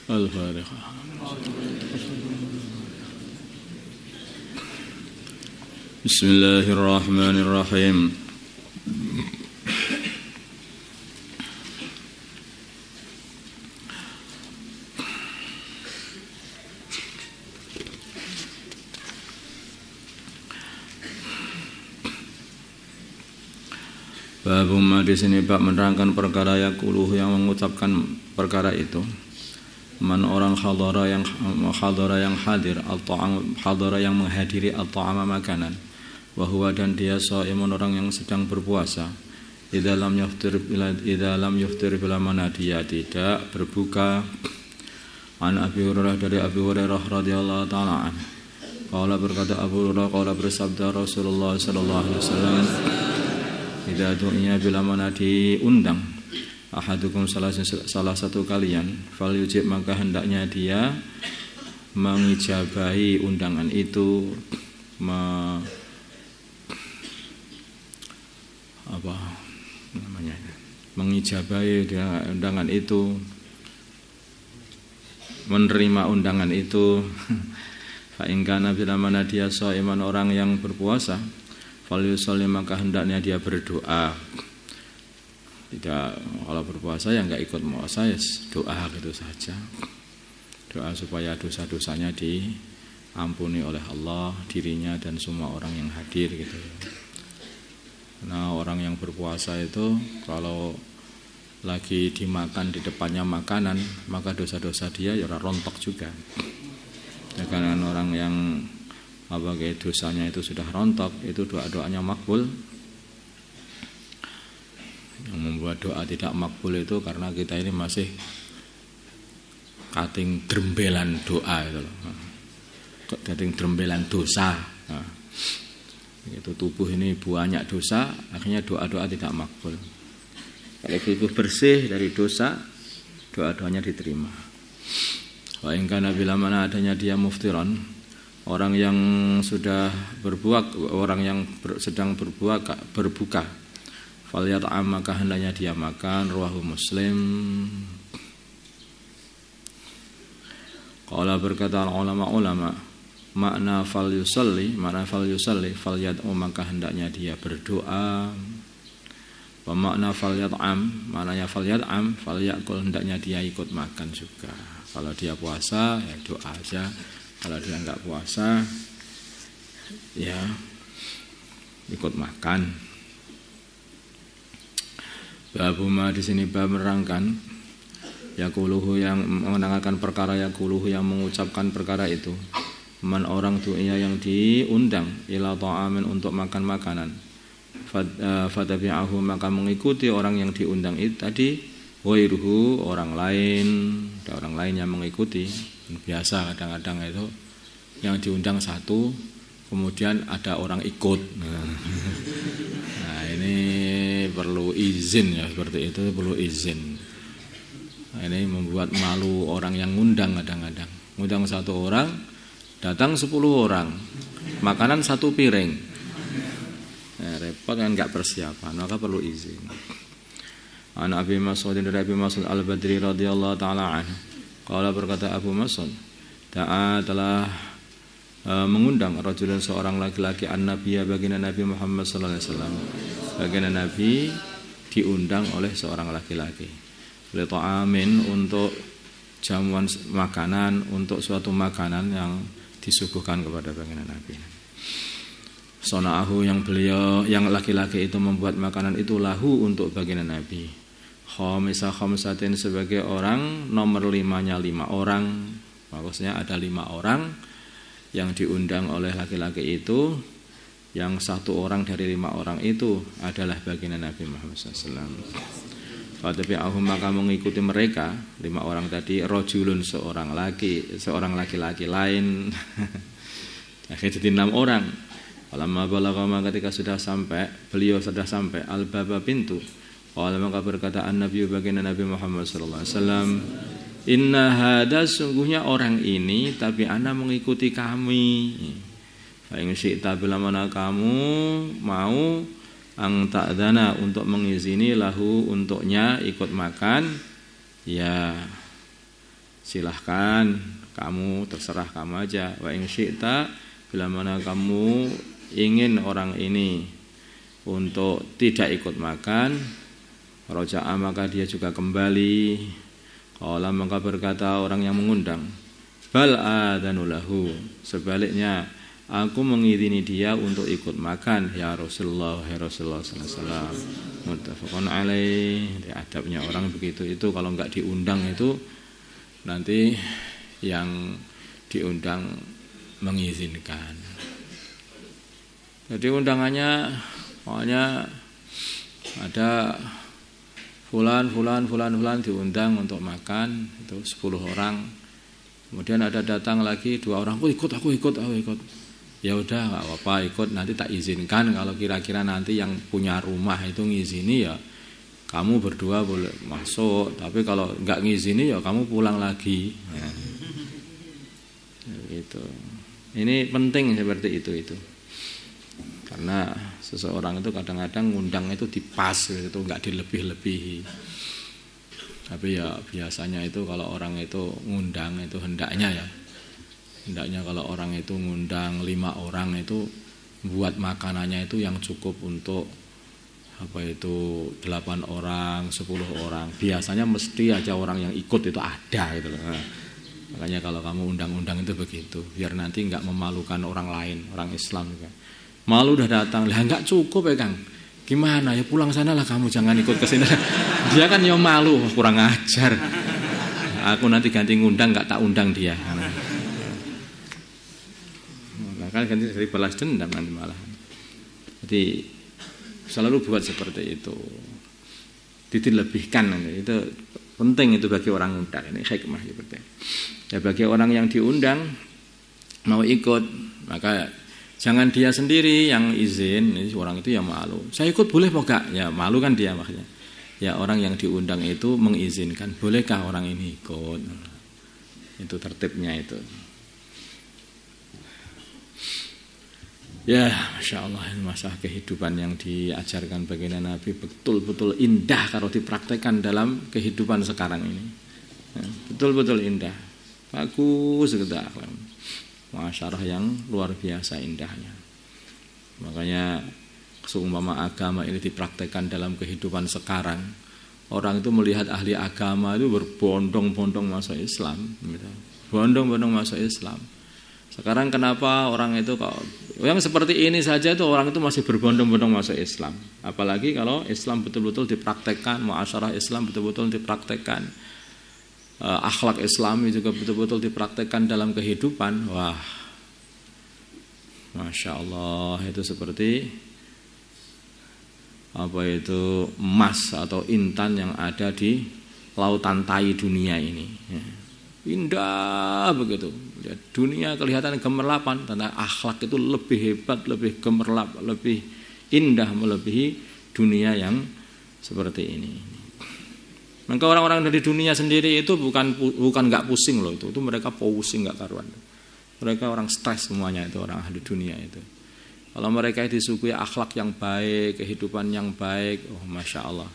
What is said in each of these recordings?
Al-Fatihah. Bismillahirrahmanirrahim. Babumma di sini bab menerangkan perkara yaquluhu yang mengucapkan perkara itu. Man orang hadara yang hadir atau hadara yang menghadiri at-ta'ama makanan. Wa huwa dan dia shaimun orang yang sedang berpuasa. Idza lam yuftir bila mana dia tidak berbuka. An Abi Hurairah dari Abi Hurairah radhiyallahu taala anhu. Qala berkata Abu Hurairah qala bersabda Rasulullah sallallahu alaihi wasallam idza du'iya bila mana diundang ahadukum salah satu kalian falyujib maka hendaknya dia mengijabahi undangan itu mengijabahi undangan itu menerima undangan itu fa in kana bila mana dia shaiman orang yang berpuasa falyusalli maka hendaknya dia berdoa. Tidak, kalau berpuasa ya enggak ikut puasa ya doa gitu saja. Doa supaya dosa-dosanya diampuni oleh Allah, dirinya dan semua orang yang hadir gitu. Nah, orang yang berpuasa itu kalau lagi dimakan di depannya makanan, maka dosa-dosa dia ya rontok juga. Ya, karena orang yang apabila dosanya itu sudah rontok, itu doa-doanya makbul. Yang membuat doa tidak makbul itu karena kita ini masih kating drembelan doa itu loh. Kating drembelan dosa. Nah, itu tubuh ini banyak dosa, akhirnya doa-doa tidak makbul. Kalau tubuh bersih dari dosa, doa-doanya diterima. Wa in kana bila mana adanya dia muftiran, orang yang sudah berbuka, orang yang sedang berbuka, falyat'am maka hendaknya dia makan. Rawahu Muslim. Qala berkata ulama makna falyusalli falyad'u maka hendaknya dia berdoa. Wa makna falyat'am maknanya falyat'am falyakul hendaknya dia ikut makan juga. Kalau dia puasa ya doa aja. Kalau dia enggak puasa, ya ikut makan. Babuma di sini bab menerangkan yaquluhu yang menangakan perkara yaquluhu yang mengucapkan perkara itu. Man orang du'ya yang diundang ila ta'amin untuk makan makanan. Fatabi'ahu maka mengikuti orang yang diundang itu tadi. Wairuhu orang lain, ada orang lain yang mengikuti. Biasa kadang-kadang itu yang diundang satu, kemudian ada orang ikut. Nah ini perlu izin ya, seperti itu perlu izin. Nah, ini membuat malu orang yang ngundang kadang-kadang. Ngundang satu orang, datang 10 orang, makanan satu piring. Nah, repot kan nggak persiapan, maka perlu izin. An Abi Mas'ud dari Abi Mas'ud Al-Badri radhiyallahu taala anhu. Qala berkata Abu Mas'ud, telah mengundang rajulan seorang laki-laki an-nabiyya baginda Nabi Muhammad sallallahu alaihi wasallam. Baginda Nabi diundang oleh seorang laki-laki. Li ta'amin untuk jamuan makanan, untuk suatu makanan yang disuguhkan kepada baginda Nabi. Sona'ahu yang laki-laki itu membuat makanan itu lahu untuk baginda Nabi. Khamsatin sebagai orang nomor 5-nya 5 orang. Maksudnya ada 5 orang yang diundang oleh laki-laki itu. Yang 1 orang dari 5 orang itu adalah baginda Nabi Muhammad SAW. Fatabi'ahum maka mengikuti mereka 5 orang tadi rajulun seorang laki-laki lain. Akhirnya jadi 6 orang. Falamma balagha ketika beliau sudah sampai al-baba pintu. Qala maka berkata an-nabi baginda Nabi Muhammad sallallahu alaihi wasallam, "Inna hada sungguhnya orang ini tapi ana mengikuti kami." Fa in syi'ta bila mana kamu mau ang ta'dana untuk mengizini lahu untuknya ikut makan, ya silahkan kamu, terserah kamu aja. Wa in syi'ta, bila mana kamu ingin orang ini untuk tidak ikut makan, raja'a, maka dia juga kembali. Qala, maka berkata orang yang mengundang, bal adzanu lahu, sebaliknya aku mengizini dia untuk ikut makan ya Rasulullah, ya Rasulullah sallallahu alaihi wasallam. Muttafaqun alaih. Adabnya orang begitu itu, kalau enggak diundang itu nanti yang diundang mengizinkan. Jadi undangannya pokoknya ada fulan diundang untuk makan, itu 10 orang. Kemudian ada datang lagi 2 orang, aku ikut. Ya udah, nggak apa-apa, ikut, nanti tak izinkan. Kalau kira-kira nanti yang punya rumah itu ngizini, ya kamu berdua boleh masuk. Tapi kalau nggak ngizini, ya kamu pulang lagi. Ya. Gitu. Ini penting seperti itu. Karena seseorang itu kadang-kadang ngundang itu dipas, itu nggak dilebih-lebihi. Tapi ya biasanya itu kalau orang itu ngundang itu hendaknya kalau orang itu ngundang 5 orang itu buat makanannya itu yang cukup untuk 8 orang, 10 orang. Biasanya mesti aja orang yang ikut itu ada gitu loh. Makanya kalau kamu undang-undang itu begitu, biar nanti nggak memalukan orang lain, orang Islam juga. Malu udah datang, lah nggak cukup ya Kang. Gimana ya, pulang sana lah kamu, jangan ikut ke sini. Dia kan ya malu, kurang ajar. Aku nanti ganti ngundang, nggak tak undang dia. Kan ganti dari balas dendam nanti malah. Jadi selalu buat seperti itu. Dilebihkan itu penting itu bagi orang undang. Ini hikmah seperti. Ya bagi orang yang diundang mau ikut, maka jangan dia sendiri yang izin. Orang itu ya malu. Saya ikut boleh apa enggak? Ya malu kan dia makanya. Ya orang yang diundang itu mengizinkan, bolehkah orang ini ikut? Itu tertibnya itu. Ya, Masya Allah, masalah kehidupan yang diajarkan baginda Nabi betul-betul indah kalau dipraktekkan dalam kehidupan sekarang ini. Ya, betul-betul indah, bagus gitu akhlak. Masyarakat yang luar biasa indahnya. Makanya seumpama agama ini dipraktekkan dalam kehidupan sekarang, orang itu melihat ahli agama itu berbondong-bondong masuk Islam, gitu. Bondong-bondong masuk Islam. Sekarang kenapa orang itu kok yang seperti ini saja itu orang itu masih berbondong-bondong masuk Islam. Apalagi kalau Islam betul-betul dipraktekkan, muasyarah Islam betul-betul dipraktekkan, akhlak Islami juga betul-betul dipraktekkan dalam kehidupan. Wah, Masya Allah, itu seperti emas atau intan yang ada di lautan tai dunia ini. Indah begitu. Dunia kelihatan gemerlapan, tentang akhlak itu lebih hebat, lebih gemerlap, lebih indah melebihi dunia yang seperti ini. Maka orang-orang dari dunia sendiri itu bukan nggak pusing loh, itu mereka pusing nggak karuan. Mereka orang stres semuanya itu, orang ahli dunia itu. Kalau mereka disuguhi akhlak yang baik, kehidupan yang baik, oh Masya Allah,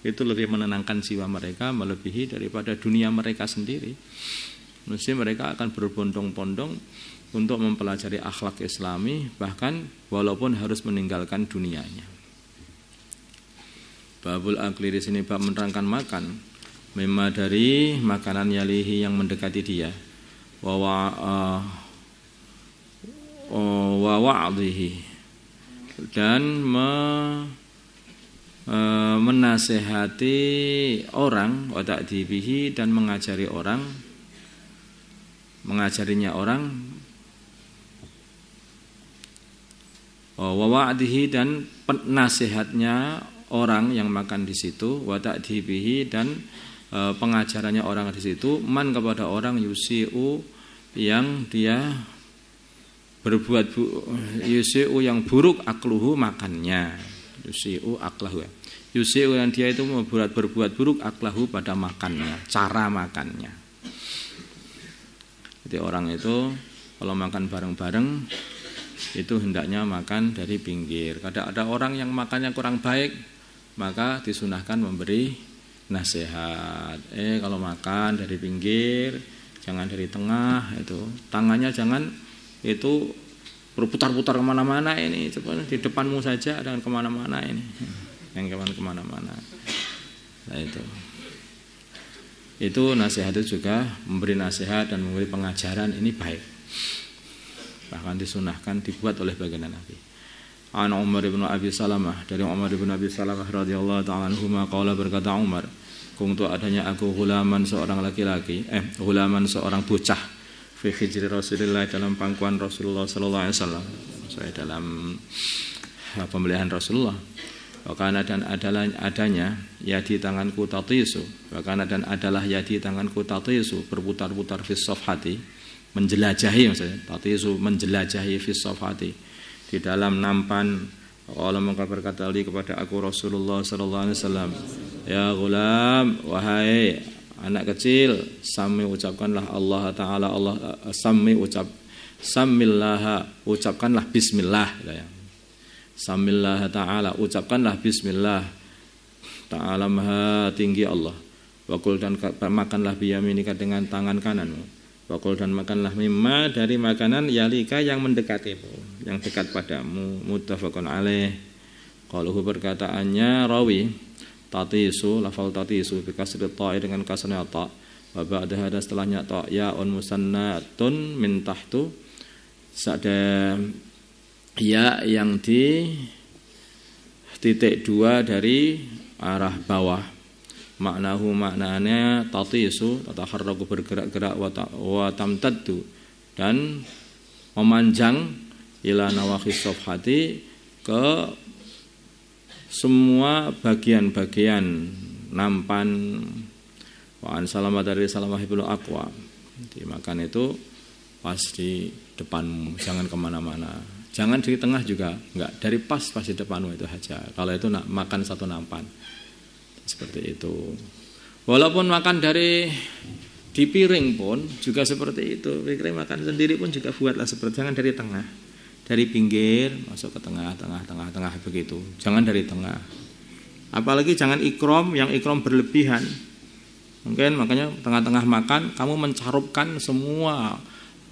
itu lebih menenangkan jiwa mereka melebihi daripada dunia mereka sendiri. Mesti mereka akan berbondong-bondong untuk mempelajari akhlak Islami, bahkan walaupun harus meninggalkan dunianya. Babul akli di sini bab menerangkan makan, memang dari makanan yalihi yang mendekati dia, wa'adhihi, dan menasehati orang, wa ta'dibihi, dan mengajarinya orang, wa wa'dihi, dan nasihatnya orang yang makan di situ, wa ta'dibihi, dan pengajarannya orang di situ, man kepada orang yusi'u yang dia berbuat yusi'u yang buruk akluhu makannya, yusi'u aklahu, yusi'u yang dia itu berbuat buruk aklahu pada makannya, cara makannya. Jadi orang itu kalau makan bareng-bareng itu hendaknya makan dari pinggir. Kadang ada orang yang makannya kurang baik, maka disunahkan memberi nasihat. Kalau makan dari pinggir, Jangan dari tengah itu. Tangannya jangan itu berputar-putar kemana-mana ini. Coba di depanmu saja, jangan kemana-mana ini. Yang kemana-mana. Nah itu nasihat itu juga memberi nasihat dan memberi pengajaran ini baik. Bahkan disunahkan dibuat oleh baginda Nabi. An Umar bin Abi Salamah, dari Umar bin Abi Salamah radhiyallahu ta'ala anhuma qala, berkata Umar, kuntu adanya aku hulaman seorang laki-laki, hulaman seorang bocah fi hijri Rasulullah, dalam pangkuan Rasulullah sallallahu alaihi wasallam. Saya dalam pemeliharaan Rasulullah. Wakana dan adalah adanya yadi tanganku tatisu. Wakana dan adalah yadi tanganku tatisu, berputar-putar fi safhati, menjelajahi maksudnya. Tatisu menjelajahi fi safhati, di dalam nampan. Allah maka berkata kepada aku Rasulullah sallallahu alaihi wasallam, ya gulam, wahai anak kecil, sami ucapkanlah Allah Ta'ala, samillah, ucapkanlah bismillah ya. Samillah ta'ala, ucapkanlah bismillah ta'ala, maha tinggi Allah. Wakul dan makanlah biyaminika, dengan tangan kananmu. Wakul dan makanlah mimma, dari makanan yalika yang mendekatimu, yang dekat padamu. Muttafaqun alaih. Qaluhu, perkataannya rawi, tatisu, lafal tatisu bikasri ta'i, dengan kasrnya ta', wa ba'daha, setelahnya ta', ya'un musannatun min tahtu, ada ya yang di titik 2 dari arah bawah. Maknahu, maknanya tatisu, tataharraku, bergerak-gerak, wa tamtaddu, dan memanjang, ila nawakhis safhati, ke semua bagian-bagian nampan. Wa an Salamah, dari Salamah ibnu Aqwa, dimakan itu pas di depanmu, jangan kemana-mana. Jangan di tengah juga, enggak, dari pas di depanmu itu aja. Kalau itu makan satu nampan, seperti itu. Walaupun makan dari di piring pun juga seperti itu. Piring makan sendiri pun juga buatlah seperti, jangan dari tengah, dari pinggir masuk ke tengah begitu. Jangan dari tengah. Apalagi jangan ikram, yang ikram berlebihan. Mungkin makanya tengah-tengah makan kamu mencarupkan semua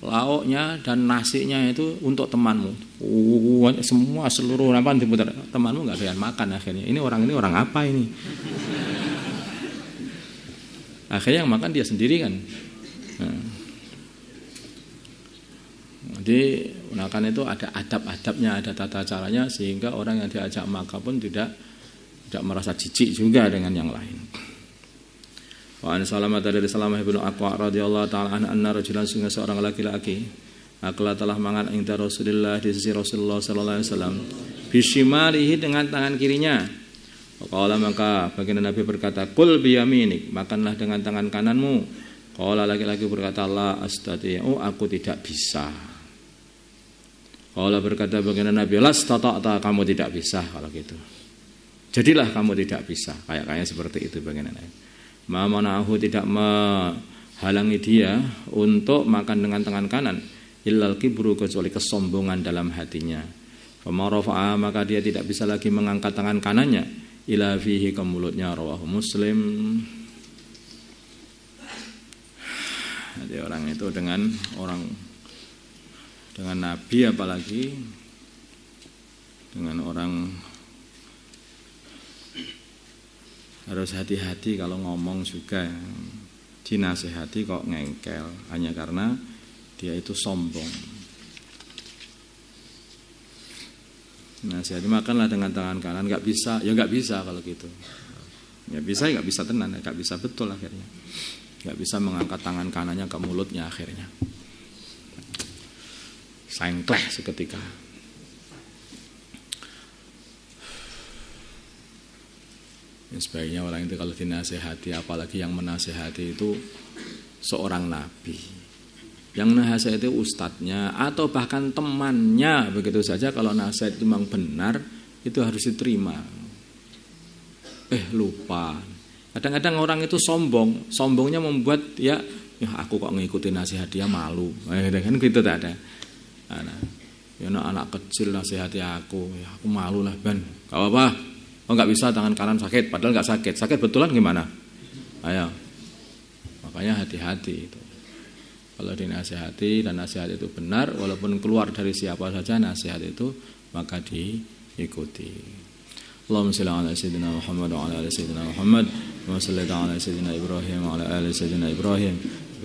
lauknya dan nasinya itu untuk temanmu. Semua seluruh nampan diputar. Temanmu enggak doyan makan akhirnya. Ini orang apa ini? Akhirnya yang makan dia sendiri kan. Jadi makan itu ada adab-adabnya, ada tata caranya, sehingga orang yang diajak makan pun tidak merasa jijik juga dengan yang lain. Wa an Salamah, dari Salamah ibnu Aqwa radhiyallahu ta'ala anna rajulan, sungguh seorang laki-laki, akala telah mangan inda Rasulillah, di sisi Rasulullah sallallahu alaihi wasallam, bisyimalihi, dengan tangan kirinya. Qala, maka baginda Nabi berkata, kul biyaminik, makanlah dengan tangan kananmu. Qala, laki-laki berkata, la astati'u, aku tidak bisa. Qala, berkata baginda Nabi, lastata'ta, kamu tidak bisa kalau gitu. Jadilah kamu tidak bisa, kayaknya seperti itu baginda Nabi. Ma'manahu, tidak menghalangi dia untuk makan dengan tangan kanan, illal kibru, kecuali kesombongan dalam hatinya. Famarafa'a, maka dia tidak bisa lagi mengangkat tangan kanannya, ila fihi, ke mulutnya. Rawahu Muslim. Jadi orang itu dengan Nabi, apalagi dengan orang, harus hati-hati kalau ngomong juga. Dinasehati kok ngengkel, hanya karena dia itu sombong. Nasihati, makanlah dengan tangan kanan. Gak bisa, ya gak bisa kalau gitu. Ya bisa, ya gak bisa tenan, gak bisa betul akhirnya. Gak bisa mengangkat tangan kanannya ke mulutnya akhirnya. Sengkleh seketika. Sebaiknya orang itu kalau dinasehati, apalagi yang menasehati itu seorang nabi, yang nasehati itu ustadznya atau bahkan temannya, begitu saja. Kalau nasihat itu memang benar, itu harus diterima. Lupa. Kadang-kadang orang itu sombongnya membuat ya aku kok ngikutin nasihat dia, malu. Kan gitu tak ada. Anak kecil nasihati aku, ya aku malu lah ban. Gak apa-apa. Oh nggak bisa, tangan kanan sakit, padahal nggak sakit betulan gimana? Ayo, makanya hati-hati itu. Kalau dinasihati dan nasihat itu benar, walaupun keluar dari siapa saja nasihat itu, maka diikuti. Allahumma shalli ala sayyidina Muhammad wa ala ali sayyidina Muhammad, wa salli ala sayyidina Ibrahim wa ala ali sayyidina Ibrahim.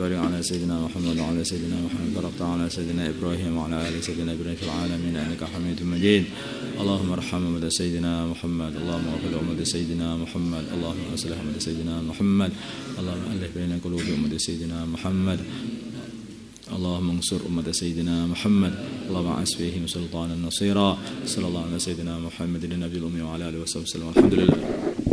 Barik ala sayyidina Muhammad wa ala sayyidina Muhammad, barakta ala sayyidina Ibrahim wa ala ali sayyidina Ibrahim fil alamin innaka Hamidum Majid. Allahumma arham ummata sayyidina Muhammad, Allahumma ighfir ummata sayyidina Muhammad, Allahumma aslih ummata sayyidina Muhammad, Allahumma alif baina qulubi ummati sayyidina Muhammad. اللهم انصر أمة سيدنا محمد، اللهم أعز فيهم سلطانا نصيرا. صلى الله على سيدنا محمد النبي الأمي وعلى آله وصحبه وسلم. الحمد لله.